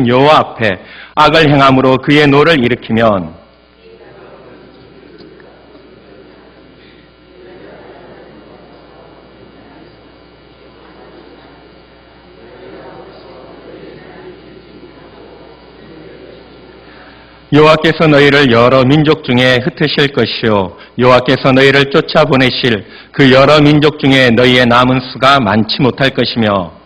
여호와 앞에 악을 행함으로 그의 노를 일으키면 여호와께서 너희를 여러 민족 중에 흩으실 것이요 여호와께서 너희를 쫓아보내실 그 여러 민족 중에 너희의 남은 수가 많지 못할 것이며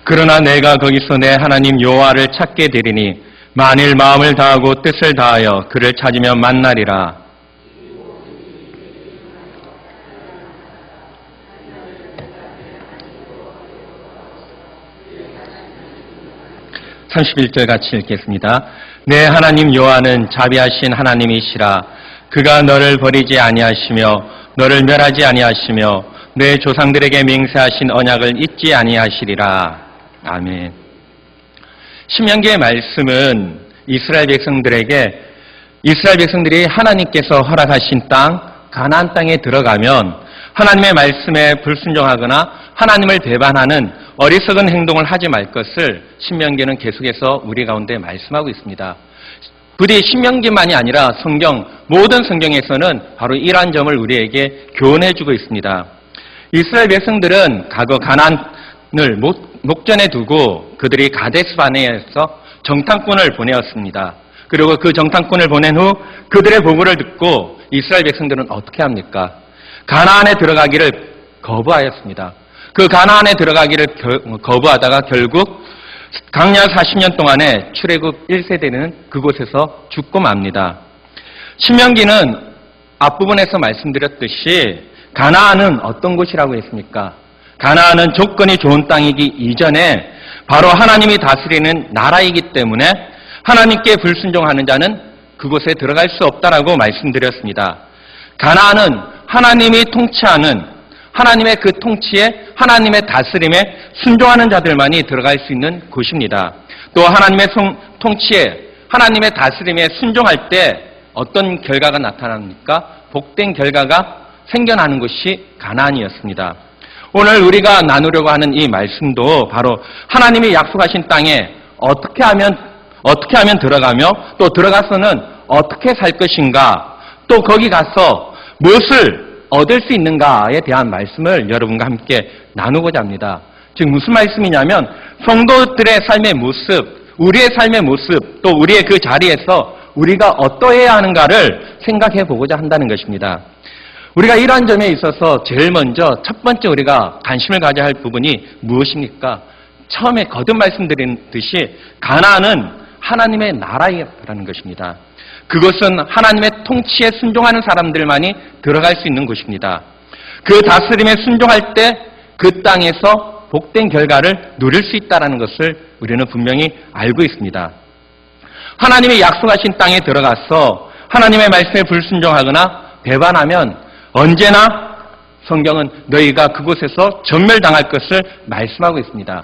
그러나 내가 거기서 내 하나님 여호와를 찾게 되리니 만일 마음을 다하고 뜻을 다하여 그를 찾으면 만나리라. 31절 같이 읽겠습니다. 내 하나님 여호와는 자비하신 하나님이시라. 그가 너를 버리지 아니하시며 너를 멸하지 아니하시며 내 조상들에게 맹세하신 언약을 잊지 아니하시리라. 아멘. 신명기의 말씀은 이스라엘 백성들이 하나님께서 허락하신 땅 가나안 땅에 들어가면 하나님의 말씀에 불순종하거나 하나님을 배반하는 어리석은 행동을 하지 말 것을 신명기는 계속해서 우리 가운데 말씀하고 있습니다. 부디 신명기만이 아니라 모든 성경에서는 바로 이러한 점을 우리에게 교훈해주고 있습니다. 이스라엘 백성들은 과거 가나안을 목전에 두고 그들이 가데스 바네아에서 정탐꾼을 보내었습니다. 그리고 그 정탐꾼을 보낸 후 그들의 보고를 듣고 이스라엘 백성들은 어떻게 합니까? 가나안에 들어가기를 거부하였습니다. 그 가나안에 들어가기를 거부하다가 결국 광야 40년 동안에 출애굽 1세대는 그곳에서 죽고 맙니다. 신명기는 앞부분에서 말씀드렸듯이 가나안은 어떤 곳이라고 했습니까? 가나안은 조건이 좋은 땅이기 이전에 바로 하나님이 다스리는 나라이기 때문에 하나님께 불순종하는 자는 그곳에 들어갈 수 없다라고 말씀드렸습니다. 가나안은 하나님이 통치하는 하나님의 그 통치에 하나님의 다스림에 순종하는 자들만이 들어갈 수 있는 곳입니다. 또 하나님의 통치에 하나님의 다스림에 순종할 때 어떤 결과가 나타납니까? 복된 결과가 생겨나는 곳이 가나안이었습니다. 오늘 우리가 나누려고 하는 이 말씀도 바로 하나님이 약속하신 땅에 어떻게 하면 들어가며 또 들어가서는 어떻게 살 것인가 또 거기 가서 무엇을 얻을 수 있는가에 대한 말씀을 여러분과 함께 나누고자 합니다. 즉 무슨 말씀이냐면 성도들의 삶의 모습, 우리의 삶의 모습, 또 우리의 그 자리에서 우리가 어떠해야 하는가를 생각해 보고자 한다는 것입니다. 우리가 이러한 점에 있어서 제일 먼저 첫 번째 우리가 관심을 가져야 할 부분이 무엇입니까? 처음에 거듭 말씀드린 듯이 가나안은 하나님의 나라라는 것입니다. 그것은 하나님의 통치에 순종하는 사람들만이 들어갈 수 있는 곳입니다. 그 다스림에 순종할 때 그 땅에서 복된 결과를 누릴 수 있다는 것을 우리는 분명히 알고 있습니다. 하나님이 약속하신 땅에 들어가서 하나님의 말씀에 불순종하거나 배반하면 언제나 성경은 너희가 그곳에서 전멸당할 것을 말씀하고 있습니다.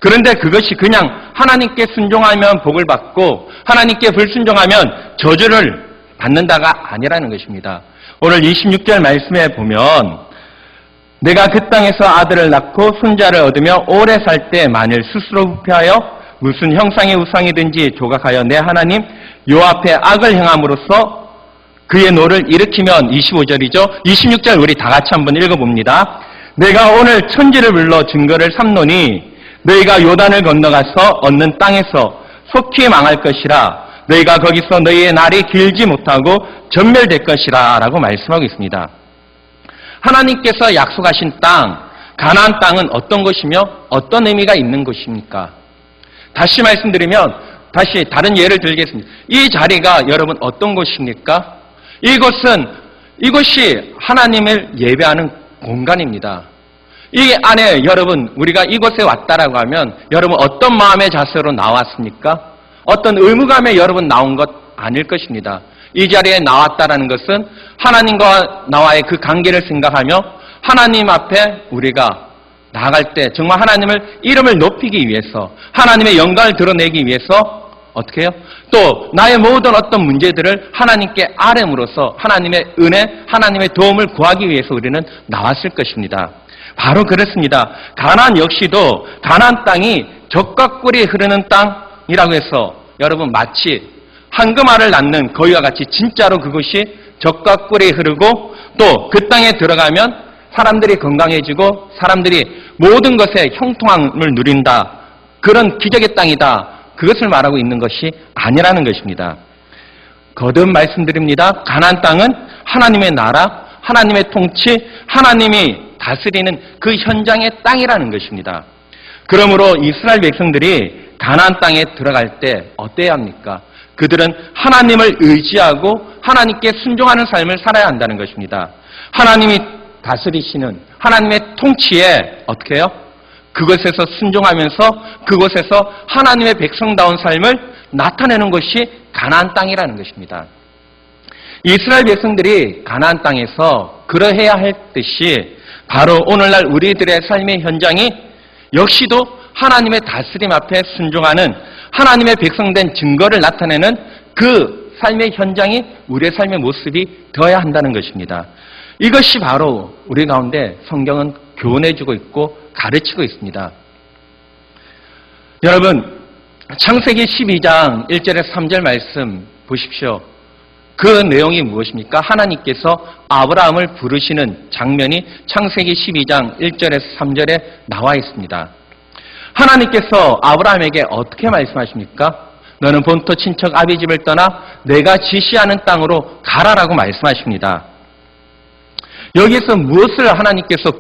그런데 그것이 그냥 하나님께 순종하면 복을 받고 하나님께 불순종하면 저주를 받는다가 아니라는 것입니다. 오늘 26절 말씀에 보면 내가 그 땅에서 아들을 낳고 손자를 얻으며 오래 살 때 만일 스스로 부패하여 무슨 형상의 우상이든지 조각하여 내 하나님 여호와 앞에 악을 행함으로써 그의 노를 일으키면 25절이죠. 26절 우리 다 같이 한번 읽어봅니다. 내가 오늘 천지를 불러 증거를 삼노니 너희가 요단을 건너가서 얻는 땅에서 속히 망할 것이라 너희가 거기서 너희의 날이 길지 못하고 전멸될 것이라 라고 말씀하고 있습니다. 하나님께서 약속하신 땅, 가나안 땅은 어떤 것이며 어떤 의미가 있는 것입니까? 다시 말씀드리면 다시 다른 예를 들겠습니다. 이 자리가 여러분 어떤 곳입니까? 이곳이 하나님을 예배하는 공간입니다. 이 안에 여러분 우리가 이곳에 왔다라고 하면 여러분 어떤 마음의 자세로 나왔습니까? 어떤 의무감에 여러분 나온 것 아닐 것입니다. 이 자리에 나왔다라는 것은 하나님과 나와의 그 관계를 생각하며 하나님 앞에 우리가 나아갈 때 정말 하나님을 이름을 높이기 위해서 하나님의 영광을 드러내기 위해서 어떻게 해요? 또 나의 모든 어떤 문제들을 하나님께 아뢰므로써 하나님의 은혜, 하나님의 도움을 구하기 위해서 우리는 나왔을 것입니다. 바로 그렇습니다. 가나안 역시도 가나안 땅이 젖과 꿀이 흐르는 땅이라고 해서 여러분 마치 황금알을 낳는 거위와 같이 진짜로 그것이 젖과 꿀이 흐르고 또 그 땅에 들어가면 사람들이 건강해지고 사람들이 모든 것에 형통함을 누린다. 그런 기적의 땅이다. 그것을 말하고 있는 것이 아니라는 것입니다. 거듭 말씀드립니다. 가나안 땅은 하나님의 나라, 하나님의 통치, 하나님이 다스리는 그 현장의 땅이라는 것입니다. 그러므로 이스라엘 백성들이 가나안 땅에 들어갈 때 어때야 합니까? 그들은 하나님을 의지하고 하나님께 순종하는 삶을 살아야 한다는 것입니다. 하나님이 다스리시는 하나님의 통치에 어떻게 해요? 그것에서 순종하면서 그곳에서 하나님의 백성다운 삶을 나타내는 것이 가나안 땅이라는 것입니다. 이스라엘 백성들이 가나안 땅에서 그러해야 할 듯이 바로 오늘날 우리들의 삶의 현장이 역시도 하나님의 다스림 앞에 순종하는 하나님의 백성된 증거를 나타내는 그 삶의 현장이 우리의 삶의 모습이 되어야 한다는 것입니다. 이것이 바로 우리 가운데 성경은 교훈해주고 있고 가르치고 있습니다. 여러분, 창세기 12장 1절에서 3절 말씀 보십시오. 그 내용이 무엇입니까? 하나님께서 아브라함을 부르시는 장면이 창세기 12장 1절에서 3절에 나와 있습니다. 하나님께서 아브라함에게 어떻게 말씀하십니까? 너는 본토 친척 아비 집을 떠나 내가 지시하는 땅으로 가라라고 말씀하십니다. 여기서 무엇을 하나님께서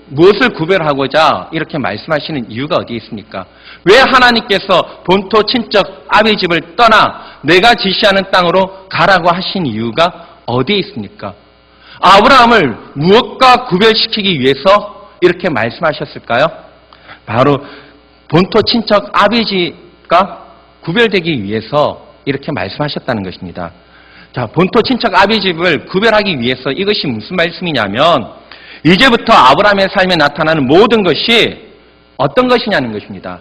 무엇을 구별하고자 이렇게 말씀하시는 이유가 어디 있습니까? 왜 하나님께서 본토 친척 아비 집을 떠나 내가 지시하는 땅으로 가라고 하신 이유가 어디에 있습니까? 아브라함을 무엇과 구별시키기 위해서 이렇게 말씀하셨을까요? 바로 본토 친척 아비 집과 구별되기 위해서 이렇게 말씀하셨다는 것입니다. 자, 본토 친척 아비 집을 구별하기 위해서 이것이 무슨 말씀이냐면 이제부터 아브라함의 삶에 나타나는 모든 것이 어떤 것이냐는 것입니다.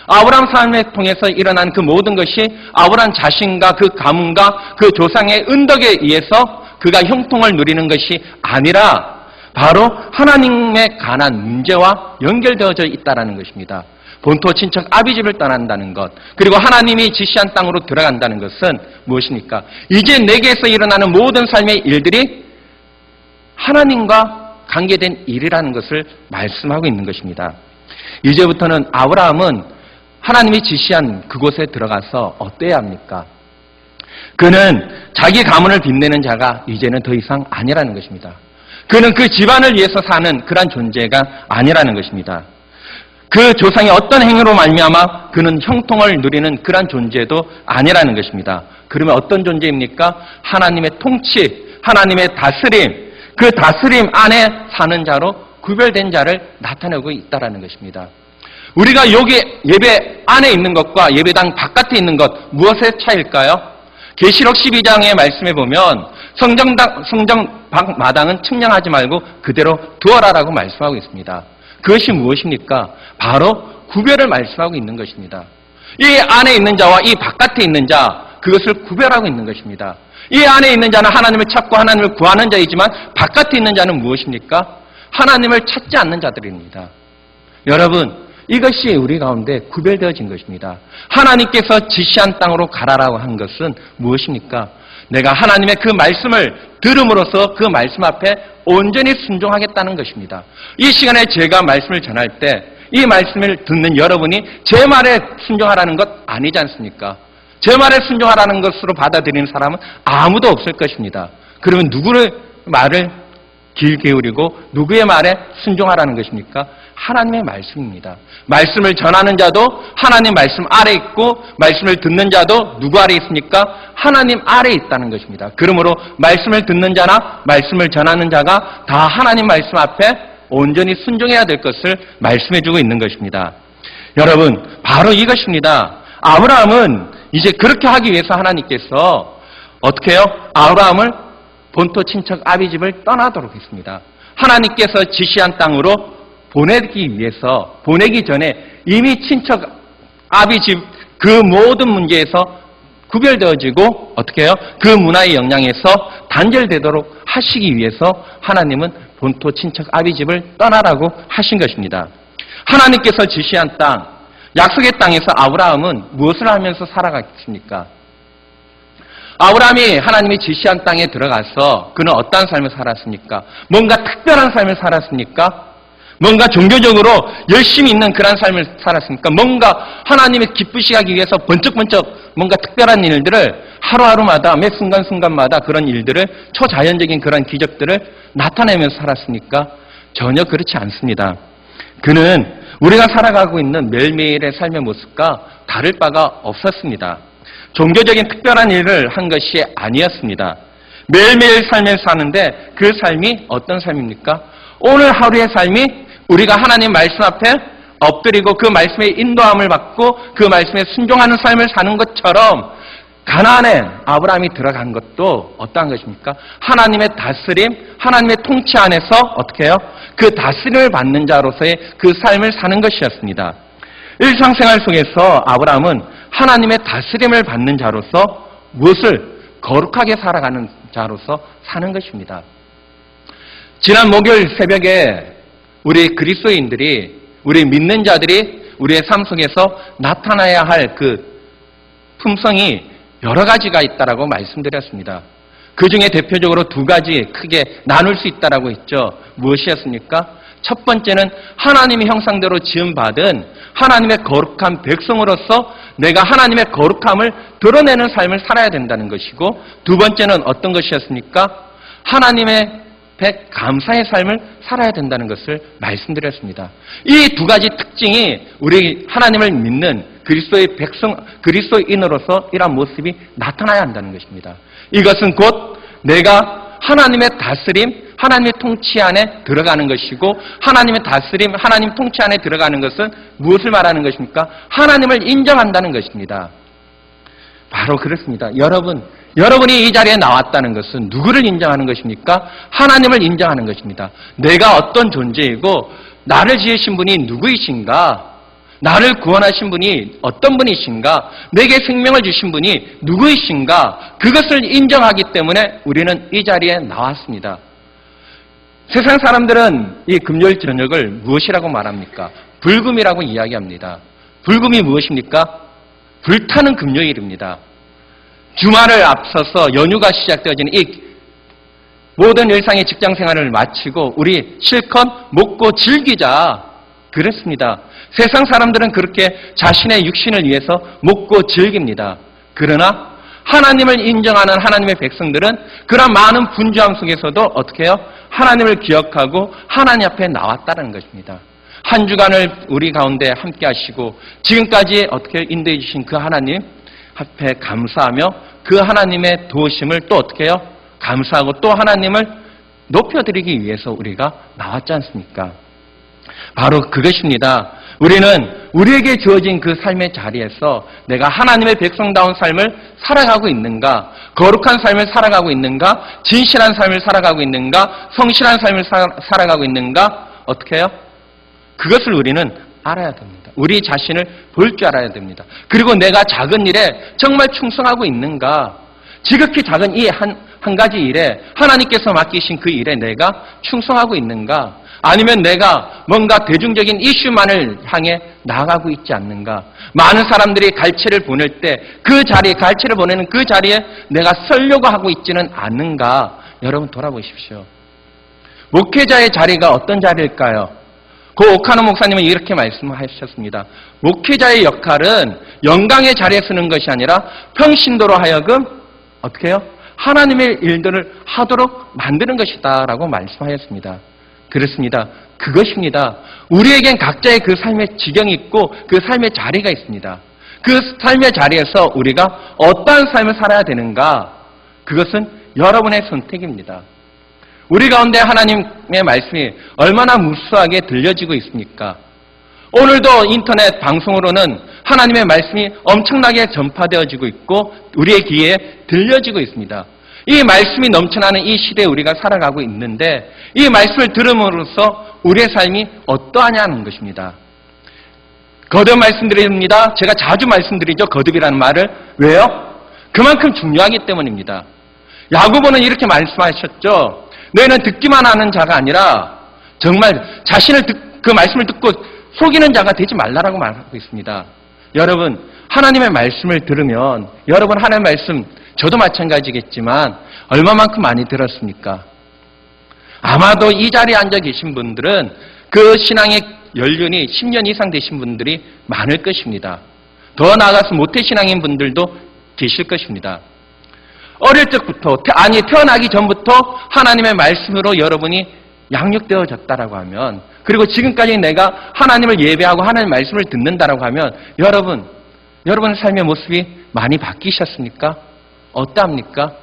아브라함 삶을 통해서 일어난 그 모든 것이 아브라함 자신과 그 가문과 그 조상의 은덕에 의해서 그가 형통을 누리는 것이 아니라 바로 하나님의 관한 문제와 연결되어져 있다는 것입니다. 본토 친척 아비 집을 떠난다는 것, 그리고 하나님이 지시한 땅으로 들어간다는 것은 무엇입니까? 이제 내게서 일어나는 모든 삶의 일들이 하나님과 관계된 일이라는 것을 말씀하고 있는 것입니다. 이제부터는 아브라함은 하나님이 지시한 그곳에 들어가서 어때야 합니까? 그는 자기 가문을 빛내는 자가 이제는 더 이상 아니라는 것입니다. 그는 그 집안을 위해서 사는 그런 존재가 아니라는 것입니다. 그 조상의 어떤 행위로 말미암아 그는 형통을 누리는 그런 존재도 아니라는 것입니다. 그러면 어떤 존재입니까? 하나님의 통치, 하나님의 다스림, 그 다스림 안에 사는 자로 구별된 자를 나타내고 있다는 것입니다. 우리가 여기 예배 안에 있는 것과 예배당 바깥에 있는 것 무엇의 차이일까요? 계시록 12장의 말씀에 보면 성정 마당은 측량하지 말고 그대로 두어라라고 말씀하고 있습니다. 그것이 무엇입니까? 바로 구별을 말씀하고 있는 것입니다. 이 안에 있는 자와 이 바깥에 있는 자, 그것을 구별하고 있는 것입니다. 이 안에 있는 자는 하나님을 찾고 하나님을 구하는 자이지만 바깥에 있는 자는 무엇입니까? 하나님을 찾지 않는 자들입니다. 여러분, 이것이 우리 가운데 구별되어진 것입니다. 하나님께서 지시한 땅으로 가라라고 한 것은 무엇입니까? 내가 하나님의 그 말씀을 들음으로써 그 말씀 앞에 온전히 순종하겠다는 것입니다. 이 시간에 제가 말씀을 전할 때 이 말씀을 듣는 여러분이 제 말에 순종하라는 것 아니지 않습니까? 제 말에 순종하라는 것으로 받아들이는 사람은 아무도 없을 것입니다. 그러면 누구의 말을 귀 기울이고 누구의 말에 순종하라는 것입니까? 하나님의 말씀입니다. 말씀을 전하는 자도 하나님 말씀 아래 있고 말씀을 듣는 자도 누구 아래 있습니까? 하나님 아래 있다는 것입니다. 그러므로 말씀을 듣는 자나 말씀을 전하는 자가 다 하나님 말씀 앞에 온전히 순종해야 될 것을 말씀해주고 있는 것입니다. 여러분, 바로 이것입니다. 아브라함은 이제 그렇게 하기 위해서 하나님께서 어떻게 해요? 아브라함을 본토 친척 아비 집을 떠나도록 했습니다. 하나님께서 지시한 땅으로 보내기 전에 이미 친척 아비 집 그 모든 문제에서 구별되어지고 어떻게 해요? 그 문화의 영향에서 단절되도록 하시기 위해서 하나님은 본토 친척 아비집을 떠나라고 하신 것입니다. 하나님께서 지시한 땅, 약속의 땅에서 아브라함은 무엇을 하면서 살아갔습니까? 아브라함이 하나님이 지시한 땅에 들어가서 그는 어떠한 삶을 살았습니까? 뭔가 특별한 삶을 살았습니까? 뭔가 종교적으로 열심히 있는 그런 삶을 살았습니까? 뭔가 하나님의 기쁘시게 하기 위해서 번쩍번쩍 뭔가 특별한 일들을 하루하루마다 매 순간순간마다 그런 일들을 초자연적인 그런 기적들을 나타내면서 살았습니까? 전혀 그렇지 않습니다. 그는 우리가 살아가고 있는 매일매일의 삶의 모습과 다를 바가 없었습니다. 종교적인 특별한 일을 한 것이 아니었습니다. 매일매일 삶을 사는데 그 삶이 어떤 삶입니까? 오늘 하루의 삶이 우리가 하나님 말씀 앞에 엎드리고 그 말씀의 인도함을 받고 그 말씀에 순종하는 삶을 사는 것처럼 가나안에 아브라함이 들어간 것도 어떠한 것입니까? 하나님의 다스림, 하나님의 통치 안에서 어떻게 해요? 그 다스림을 받는 자로서의 그 삶을 사는 것이었습니다. 일상생활 속에서 아브라함은 하나님의 다스림을 받는 자로서 무엇을 거룩하게 살아가는 자로서 사는 것입니다. 지난 목요일 새벽에 우리 그리스도인들이, 우리 믿는 자들이 우리의 삶 속에서 나타나야 할 그 품성이 여러 가지가 있다라고 말씀드렸습니다. 그 중에 대표적으로 두 가지 크게 나눌 수 있다라고 했죠. 무엇이었습니까? 첫 번째는 하나님의 형상대로 지음받은 하나님의 거룩한 백성으로서 내가 하나님의 거룩함을 드러내는 삶을 살아야 된다는 것이고, 두 번째는 어떤 것이었습니까? 하나님의 감사의 삶을 살아야 된다는 것을 말씀드렸습니다. 이 두 가지 특징이 우리 하나님을 믿는 그리스도의 백성, 그리스도인으로서 이러한 모습이 나타나야 한다는 것입니다. 이것은 곧 내가 하나님의 다스림, 하나님의 통치 안에 들어가는 것이고, 하나님의 다스림, 하나님 통치 안에 들어가는 것은 무엇을 말하는 것입니까? 하나님을 인정한다는 것입니다. 바로 그렇습니다. 여러분이 이 자리에 나왔다는 것은 누구를 인정하는 것입니까? 하나님을 인정하는 것입니다. 내가 어떤 존재이고 나를 지으신 분이 누구이신가? 나를 구원하신 분이 어떤 분이신가? 내게 생명을 주신 분이 누구이신가? 그것을 인정하기 때문에 우리는 이 자리에 나왔습니다. 세상 사람들은 이 금요일 저녁을 무엇이라고 말합니까? 불금이라고 이야기합니다. 불금이 무엇입니까? 불타는 금요일입니다. 주말을 앞서서 연휴가 시작되어지는 이 모든 일상의 직장 생활을 마치고 우리 실컷 먹고 즐기자. 그렇습니다. 세상 사람들은 그렇게 자신의 육신을 위해서 먹고 즐깁니다. 그러나 하나님을 인정하는 하나님의 백성들은 그런 많은 분주함 속에서도 어떻게 해요? 하나님을 기억하고 하나님 앞에 나왔다는 것입니다. 한 주간을 우리 가운데 함께 하시고 지금까지 어떻게 인도해 주신 그 하나님 앞에 감사하며 그 하나님의 도우심을 또 어떻게 해요? 감사하고 또 하나님을 높여드리기 위해서 우리가 나왔지 않습니까? 바로 그것입니다. 우리는 우리에게 주어진 그 삶의 자리에서 내가 하나님의 백성다운 삶을 살아가고 있는가, 거룩한 삶을 살아가고 있는가, 진실한 삶을 살아가고 있는가, 성실한 삶을 살아가고 있는가, 어떻게 해요? 그것을 우리는 알아야 됩니다. 우리 자신을 볼 줄 알아야 됩니다. 그리고 내가 작은 일에 정말 충성하고 있는가, 지극히 작은 이 한 가지 일에 하나님께서 맡기신 그 일에 내가 충성하고 있는가, 아니면 내가 뭔가 대중적인 이슈만을 향해 나아가고 있지 않는가. 많은 사람들이 갈채를 보낼 때 그 자리에, 갈채를 보내는 그 자리에 내가 서려고 하고 있지는 않는가. 여러분 돌아보십시오. 목회자의 자리가 어떤 자리일까요? 고 오카노 목사님은 이렇게 말씀하셨습니다. 목회자의 역할은 영광의 자리에 서는 것이 아니라 평신도로 하여금 어떻게 해요? 하나님의 일들을 하도록 만드는 것이다 라고 말씀하셨습니다. 그렇습니다. 그것입니다. 우리에겐 각자의 그 삶의 지경이 있고 그 삶의 자리가 있습니다. 그 삶의 자리에서 우리가 어떠한 삶을 살아야 되는가? 그것은 여러분의 선택입니다. 우리 가운데 하나님의 말씀이 얼마나 무수하게 들려지고 있습니까? 오늘도 인터넷 방송으로는 하나님의 말씀이 엄청나게 전파되어지고 있고 우리의 귀에 들려지고 있습니다. 이 말씀이 넘쳐나는 이 시대에 우리가 살아가고 있는데 이 말씀을 들음으로써 우리의 삶이 어떠하냐는 것입니다. 거듭 말씀드립니다. 제가 자주 말씀드리죠. 거듭이라는 말을. 왜요? 그만큼 중요하기 때문입니다. 야고보는 이렇게 말씀하셨죠. 너희는 듣기만 하는 자가 아니라 정말 자신을 그 말씀을 듣고 속이는 자가 되지 말라라고 말하고 있습니다. 여러분, 하나님의 말씀을 들으면 여러분 하나님의 말씀 저도 마찬가지겠지만 얼마만큼 많이 들었습니까? 아마도 이 자리에 앉아 계신 분들은 그 신앙의 연륜이 10년 이상 되신 분들이 많을 것입니다. 더 나아가서 모태신앙인 분들도 계실 것입니다. 어릴 적부터, 태어나기 전부터 하나님의 말씀으로 여러분이 양육되어졌다라고 하면, 그리고 지금까지 내가 하나님을 예배하고 하나님의 말씀을 듣는다라고 하면 여러분의 삶의 모습이 많이 바뀌셨습니까? 어떠합니까?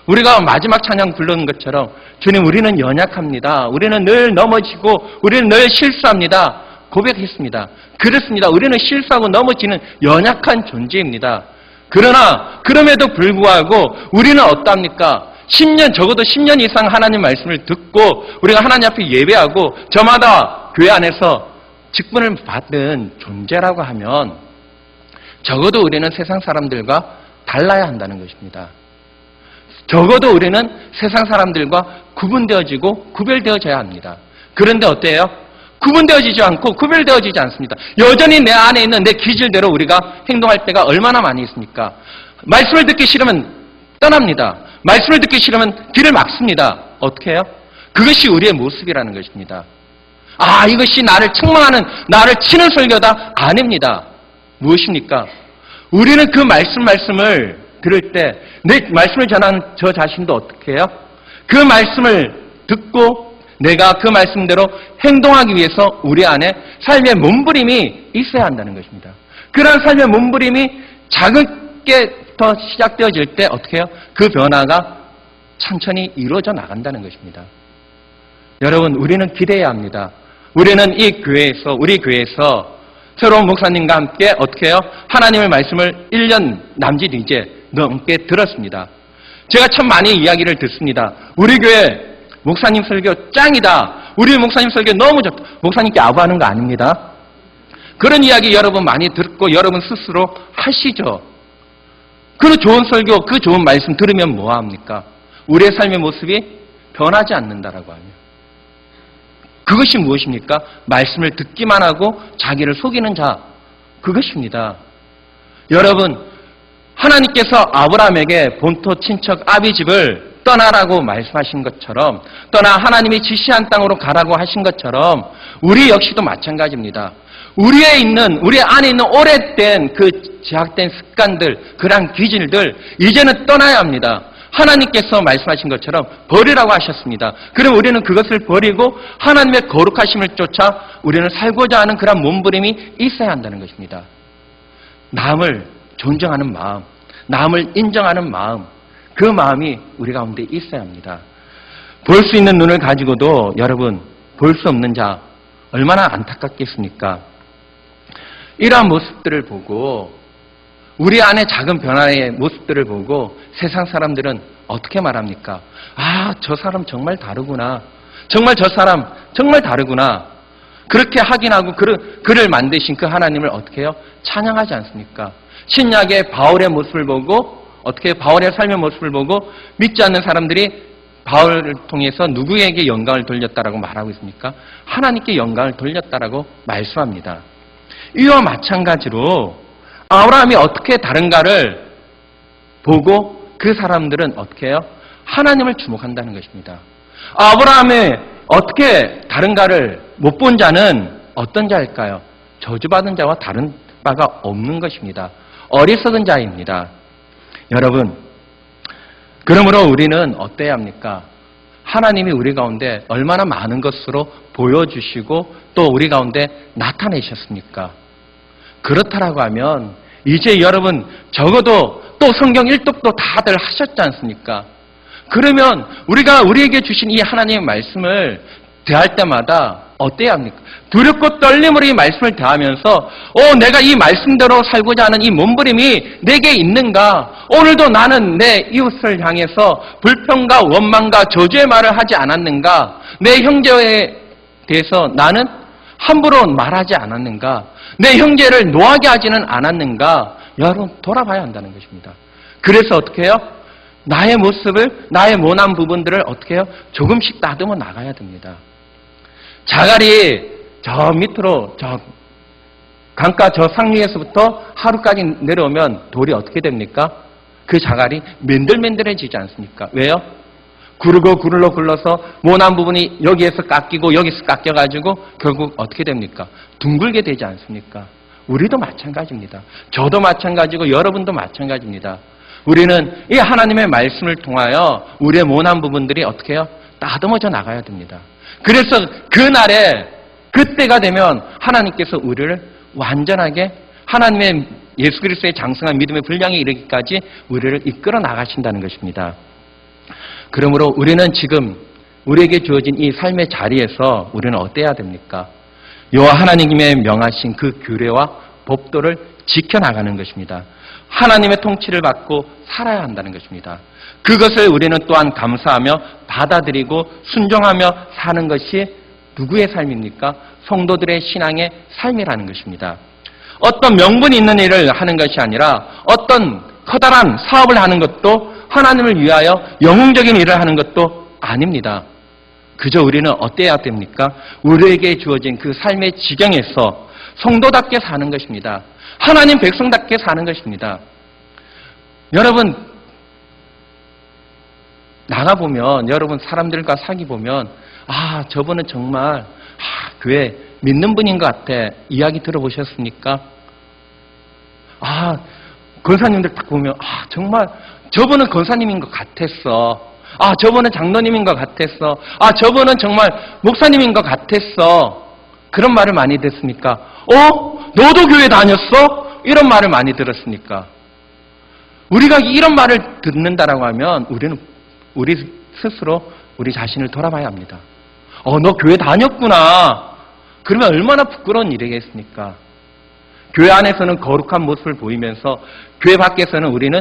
우리가 마지막 찬양 부르는 것처럼 주님, 우리는 연약합니다. 우리는 늘 넘어지고 우리는 늘 실수합니다. 고백했습니다. 그렇습니다. 우리는 실수하고 넘어지는 연약한 존재입니다. 그러나 그럼에도 불구하고 우리는 어떠합니까? 10년, 적어도 10년 이상 하나님 말씀을 듣고 우리가 하나님 앞에 예배하고 저마다 교회 안에서 직분을 받은 존재라고 하면 적어도 우리는 세상 사람들과 달라야 한다는 것입니다. 적어도 우리는 세상 사람들과 구분되어지고 구별되어져야 합니다. 그런데 어때요? 구분되어지지 않고 구별되어지지 않습니다. 여전히 내 안에 있는 내 기질대로 우리가 행동할 때가 얼마나 많이 있습니까? 말씀을 듣기 싫으면 떠납니다. 말씀을 듣기 싫으면 길을 막습니다. 어떻게 해요? 그것이 우리의 모습이라는 것입니다. 아, 이것이 나를 책망하는, 나를 치는 설교다? 아닙니다. 무엇입니까? 우리는 그 말씀을 들을 때 내 말씀을 전하는 저 자신도 어떻게 해요? 그 말씀을 듣고 내가 그 말씀대로 행동하기 위해서 우리 안에 삶의 몸부림이 있어야 한다는 것입니다. 그런 삶의 몸부림이 작게부터 시작되어질 때 어떻게 해요? 그 변화가 천천히 이루어져 나간다는 것입니다. 여러분, 우리는 기대해야 합니다. 우리는 우리 교회에서 새로운 목사님과 함께 어떻게 해요? 하나님의 말씀을 1년 남짓 이제 넘게 들었습니다. 제가 참 많이 이야기를 듣습니다. 우리 교회 목사님 설교 짱이다. 우리 목사님 설교 너무 좋다. 목사님께 아부하는 거 아닙니다. 그런 이야기 여러분 많이 듣고 여러분 스스로 하시죠. 그 좋은 설교, 그 좋은 말씀 들으면 뭐합니까? 우리의 삶의 모습이 변하지 않는다라고 하면. 그것이 무엇입니까? 말씀을 듣기만 하고 자기를 속이는 자. 그것입니다. 여러분, 하나님께서 아브라함에게 본토 친척 아비집을 떠나라고 말씀하신 것처럼, 떠나 하나님이 지시한 땅으로 가라고 하신 것처럼 우리 역시도 마찬가지입니다. 우리 안에 있는 오래된 그 제약된 습관들, 그런 기질들 이제는 떠나야 합니다. 하나님께서 말씀하신 것처럼 버리라고 하셨습니다. 그럼 우리는 그것을 버리고 하나님의 거룩하심을 쫓아 우리는 살고자 하는 그런 몸부림이 있어야 한다는 것입니다. 남을 존경하는 마음, 남을 인정하는 마음, 그 마음이 우리 가운데 있어야 합니다. 볼 수 있는 눈을 가지고도 여러분, 볼 수 없는 자 얼마나 안타깝겠습니까? 이러한 모습들을 보고, 우리 안에 작은 변화의 모습들을 보고 세상 사람들은 어떻게 말합니까? 아, 저 사람 정말 다르구나. 정말 저 사람 정말 다르구나. 그렇게 확인하고 그를 만드신 그 하나님을 어떻게 해요? 찬양하지 않습니까? 신약의 바울의 모습을 보고, 어떻게 바울의 삶의 모습을 보고 믿지 않는 사람들이 바울을 통해서 누구에게 영광을 돌렸다라고 말하고 있습니까? 하나님께 영광을 돌렸다라고 말씀합니다. 이와 마찬가지로 아브라함이 어떻게 다른가를 보고 그 사람들은 어떻게 해요? 하나님을 주목한다는 것입니다. 아브라함이 어떻게 다른가를 못 본 자는 어떤 자일까요? 저주받은 자와 다른 바가 없는 것입니다. 어리석은 자입니다. 여러분, 그러므로 우리는 어때야 합니까? 하나님이 우리 가운데 얼마나 많은 것으로 보여주시고 또 우리 가운데 나타내셨습니까? 그렇다라고 하면 이제 여러분 적어도 또 성경 1독도 다들 하셨지 않습니까? 그러면 우리에게 주신 이 하나님의 말씀을 대할 때마다 어때야 합니까? 두렵고 떨림으로 이 말씀을 대하면서 내가 이 말씀대로 살고자 하는 이 몸부림이 내게 있는가? 오늘도 나는 내 이웃을 향해서 불평과 원망과 저주의 말을 하지 않았는가? 내 형제에 대해서 나는 함부로 말하지 않았는가? 내 형제를 노하게 하지는 않았는가? 여러분 돌아봐야 한다는 것입니다. 그래서 어떻게 해요? 나의 모습을, 나의 모난 부분들을 어떻게 해요? 조금씩 다듬어 나가야 됩니다. 자갈이 저 밑으로, 저 강가 저 상류에서부터 하루까지 내려오면 돌이 어떻게 됩니까? 그 자갈이 맨들맨들해지지 않습니까? 왜요? 구르고 굴러서 모난 부분이 여기에서 깎이고 여기서 깎여가지고 결국 어떻게 됩니까? 둥글게 되지 않습니까? 우리도 마찬가지입니다. 저도 마찬가지고 여러분도 마찬가지입니다. 우리는 이 하나님의 말씀을 통하여 우리의 모난 부분들이 어떻게 해요? 다듬어져 나가야 됩니다. 그래서 그날에 그때가 되면 하나님께서 우리를 완전하게 하나님의 예수 그리스도의 장성한 믿음의 분량에 이르기까지 우리를 이끌어 나가신다는 것입니다. 그러므로 우리는 지금 우리에게 주어진 이 삶의 자리에서 우리는 어때야 됩니까? 여호와 하나님의 명하신 그 규례와 법도를 지켜나가는 것입니다. 하나님의 통치를 받고 살아야 한다는 것입니다. 그것을 우리는 또한 감사하며 받아들이고 순종하며 사는 것이 누구의 삶입니까? 성도들의 신앙의 삶이라는 것입니다. 어떤 명분이 있는 일을 하는 것이 아니라 어떤 커다란 사업을 하는 것도 하나님을 위하여 영웅적인 일을 하는 것도 아닙니다. 그저 우리는 어때야 됩니까? 우리에게 주어진 그 삶의 지경에서 성도답게 사는 것입니다. 하나님 백성답게 사는 것입니다. 여러분 나가보면 여러분 사람들과 사귀보면 저분은 정말 교회 믿는 분인 것 같아. 이야기 들어보셨습니까? 권사님들 딱 보면 정말 저분은 권사님인 것 같았어. 저분은 장로님인 것 같았어. 저분은 정말 목사님인 것 같았어. 그런 말을 많이 듣습니까? 너도 교회 다녔어? 이런 말을 많이 들었습니까? 우리가 이런 말을 듣는다라고 하면 우리는 우리 스스로 우리 자신을 돌아봐야 합니다. 너 교회 다녔구나. 그러면 얼마나 부끄러운 일이겠습니까? 교회 안에서는 거룩한 모습을 보이면서 교회 밖에서는 우리는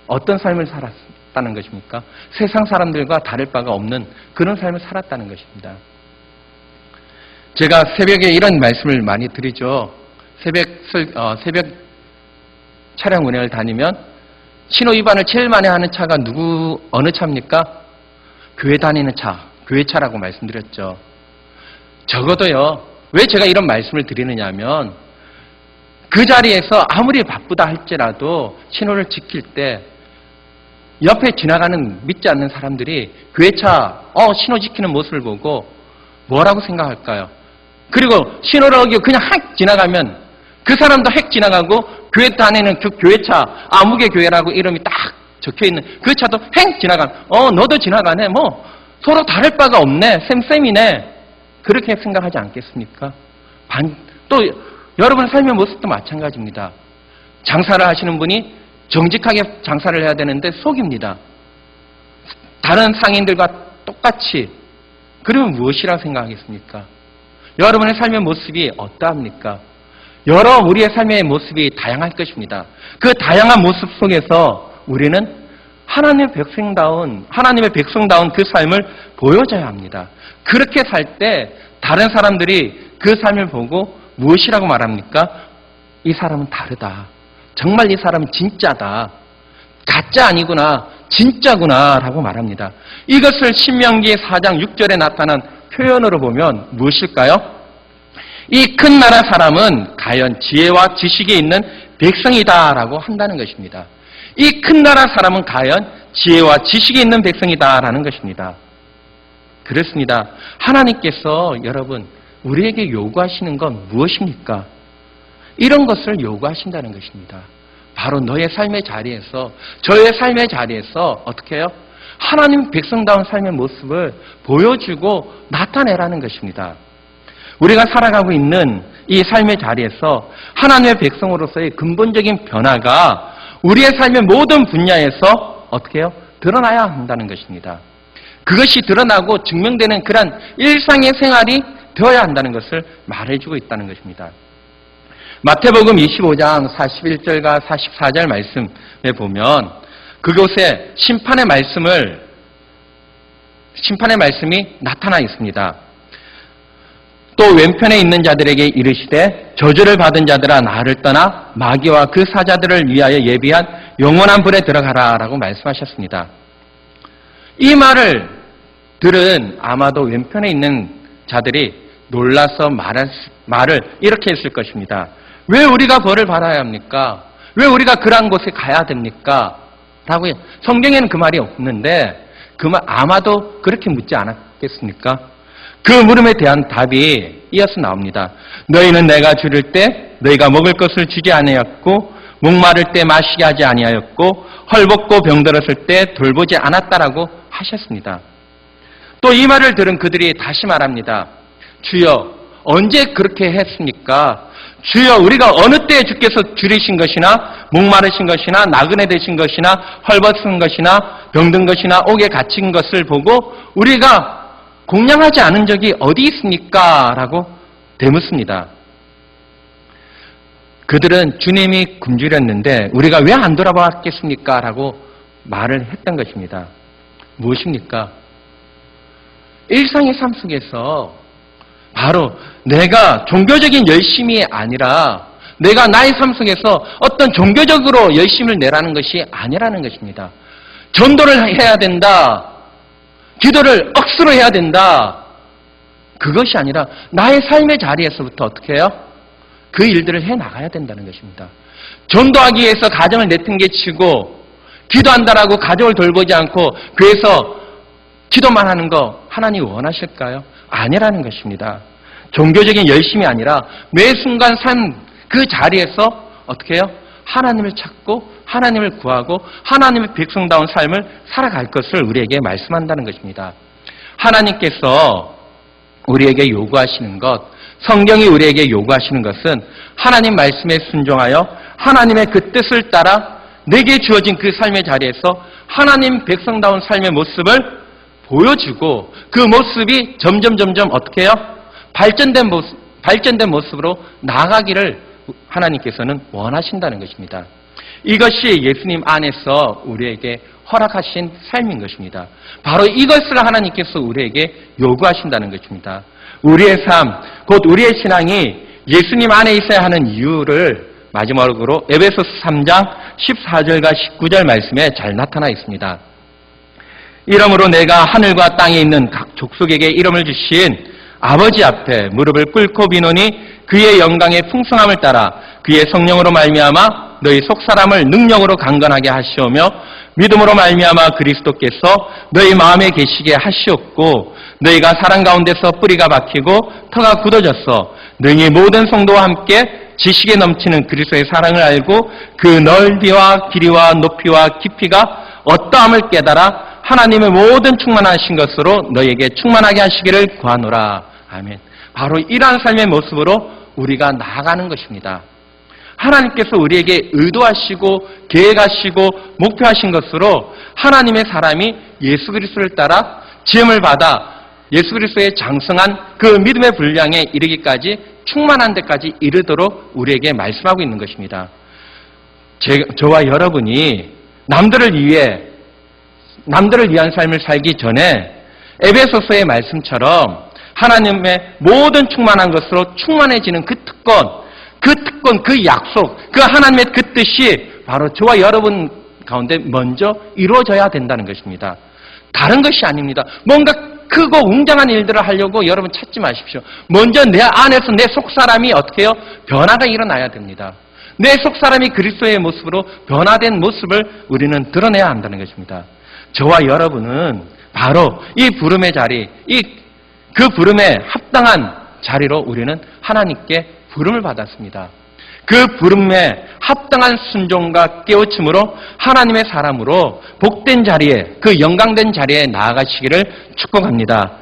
어떤 삶을 살았다는 것입니까? 세상 사람들과 다를 바가 없는 그런 삶을 살았다는 것입니다. 제가 새벽에 이런 말씀을 많이 드리죠. 새벽 차량 운행을 다니면 신호 위반을 제일 많이 하는 차가 어느 차입니까? 교회 다니는 차, 교회차라고 말씀드렸죠. 적어도요, 왜 제가 이런 말씀을 드리느냐 하면 그 자리에서 아무리 바쁘다 할지라도 신호를 지킬 때 옆에 지나가는 믿지 않는 사람들이 교회차 신호 지키는 모습을 보고 뭐라고 생각할까요? 그리고 신호를 어기고 그냥 획 지나가면 그 사람도 획 지나가고 교회 다니는 그 교회차 아무개 교회라고 이름이 딱 적혀있는 그 차도 획 지나가면 너도 지나가네 뭐 서로 다를 바가 없네 쌤쌤이네 그렇게 생각하지 않겠습니까? 또 여러분 삶의 모습도 마찬가지입니다. 장사를 하시는 분이 정직하게 장사를 해야 되는데 속입니다. 다른 상인들과 똑같이. 그러면 무엇이라고 생각하겠습니까? 여러분의 삶의 모습이 어떠합니까? 우리의 삶의 모습이 다양할 것입니다. 그 다양한 모습 속에서 우리는 하나님의 백성다운 그 삶을 보여줘야 합니다. 그렇게 살 때 다른 사람들이 그 삶을 보고 무엇이라고 말합니까? 이 사람은 다르다. 정말 이 사람은 진짜다. 가짜 아니구나. 진짜구나. 라고 말합니다. 이것을 신명기 4장 6절에 나타난 표현으로 보면 무엇일까요? 이 큰 나라 사람은 과연 지혜와 지식이 있는 백성이다. 라고 한다는 것입니다. 이 큰 나라 사람은 과연 지혜와 지식이 있는 백성이다. 라는 것입니다. 그렇습니다. 하나님께서 여러분 우리에게 요구하시는 건 무엇입니까? 이런 것을 요구하신다는 것입니다. 바로 너의 삶의 자리에서 저의 삶의 자리에서 어떻게 해요? 하나님 백성다운 삶의 모습을 보여주고 나타내라는 것입니다. 우리가 살아가고 있는 이 삶의 자리에서 하나님의 백성으로서의 근본적인 변화가 우리의 삶의 모든 분야에서 어떻게 해요? 드러나야 한다는 것입니다. 그것이 드러나고 증명되는 그런 일상의 생활이 되어야 한다는 것을 말해주고 있다는 것입니다. 마태복음 25장 41절과 44절 말씀에 보면 그곳에 심판의 말씀이 나타나 있습니다. 또 왼편에 있는 자들에게 이르시되 저주를 받은 자들아 나를 떠나 마귀와 그 사자들을 위하여 예비한 영원한 불에 들어가라 라고 말씀하셨습니다. 이 말을 들은 아마도 왼편에 있는 자들이 놀라서 말을 이렇게 했을 것입니다. 왜 우리가 벌을 받아야 합니까? 왜 우리가 그러한 곳에 가야 됩니까? 라고 성경에는 그 말이 없는데 그 말 아마도 그렇게 묻지 않았겠습니까? 그 물음에 대한 답이 이어서 나옵니다. 너희는 내가 줄일 때 너희가 먹을 것을 주지 아니하였고 목마를 때 마시게 하지 아니하였고 헐벗고 병들었을 때 돌보지 않았다라고 하셨습니다. 또 이 말을 들은 그들이 다시 말합니다. 주여 언제 그렇게 했습니까? 주여 우리가 어느 때에 주께서 줄이신 것이나 목마르신 것이나 나그네 되신 것이나 헐벗은 것이나 병든 것이나 옥에 갇힌 것을 보고 우리가 공양하지 않은 적이 어디 있습니까? 라고 되묻습니다. 그들은 주님이 굶주렸는데 우리가 왜 안 돌아봤겠습니까? 라고 말을 했던 것입니다. 무엇입니까? 일상의 삶 속에서 바로 내가 종교적인 열심이 아니라 내가 나의 삶 속에서 어떤 종교적으로 열심을 내라는 것이 아니라는 것입니다. 전도를 해야 된다. 기도를 억수로 해야 된다. 그것이 아니라 나의 삶의 자리에서부터 어떻게 해요? 그 일들을 해나가야 된다는 것입니다. 전도하기 위해서 가정을 내팽개치고 기도한다라고 가족을 돌보지 않고 교회에서 기도만 하는 거 하나님 원하실까요? 아니라는 것입니다. 종교적인 열심이 아니라 매 순간 삶 그 자리에서 어떻게 해요? 하나님을 찾고 하나님을 구하고 하나님의 백성다운 삶을 살아갈 것을 우리에게 말씀한다는 것입니다. 하나님께서 우리에게 요구하시는 것, 성경이 우리에게 요구하시는 것은 하나님 말씀에 순종하여 하나님의 그 뜻을 따라 내게 주어진 그 삶의 자리에서 하나님 백성다운 삶의 모습을 보여주고 그 모습이 점점 어떻게 해요? 발전된 모습으로 나아가기를 하나님께서는 원하신다는 것입니다. 이것이 예수님 안에서 우리에게 허락하신 삶인 것입니다. 바로 이것을 하나님께서 우리에게 요구하신다는 것입니다. 우리의 삶, 곧 우리의 신앙이 예수님 안에 있어야 하는 이유를 마지막으로 에베소서 3장 14절과 19절 말씀에 잘 나타나 있습니다. 이러므로 내가 하늘과 땅에 있는 각 족속에게 이름을 주신 아버지 앞에 무릎을 꿇고 비노니 그의 영광의 풍성함을 따라 그의 성령으로 말미암아 너희 속사람을 능력으로 강건하게 하시오며 믿음으로 말미암아 그리스도께서 너희 마음에 계시게 하시옵고 너희가 사랑 가운데서 뿌리가 박히고 터가 굳어졌어 너희 모든 성도와 함께 지식에 넘치는 그리스도의 사랑을 알고 그 넓이와 길이와 높이와 깊이가 어떠함을 깨달아 하나님의 모든 충만하신 것으로 너희에게 충만하게 하시기를 구하노라. 아멘. 바로 이러한 삶의 모습으로 우리가 나아가는 것입니다. 하나님께서 우리에게 의도하시고 계획하시고 목표하신 것으로 하나님의 사람이 예수 그리스도를 따라 지음을 받아 예수 그리스도의 장성한 그 믿음의 분량에 이르기까지 충만한 데까지 이르도록 우리에게 말씀하고 있는 것입니다. 저와 여러분이 남들을 위한 삶을 살기 전에 에베소서의 말씀처럼 하나님의 모든 충만한 것으로 충만해지는 그 특권, 그 약속, 그 하나님의 그 뜻이 바로 저와 여러분 가운데 먼저 이루어져야 된다는 것입니다. 다른 것이 아닙니다. 뭔가 크고 웅장한 일들을 하려고 여러분 찾지 마십시오. 먼저 내 안에서 내 속사람이 어떻게 해요? 변화가 일어나야 됩니다. 내 속사람이 그리스도의 모습으로 변화된 모습을 우리는 드러내야 한다는 것입니다. 저와 여러분은 바로 이 부름의 자리, 그 부름에 합당한 자리로 우리는 하나님께 부름을 받았습니다. 그 부름에 합당한 순종과 깨우침으로 하나님의 사람으로 복된 자리에, 그 영광된 자리에 나아가시기를 축복합니다.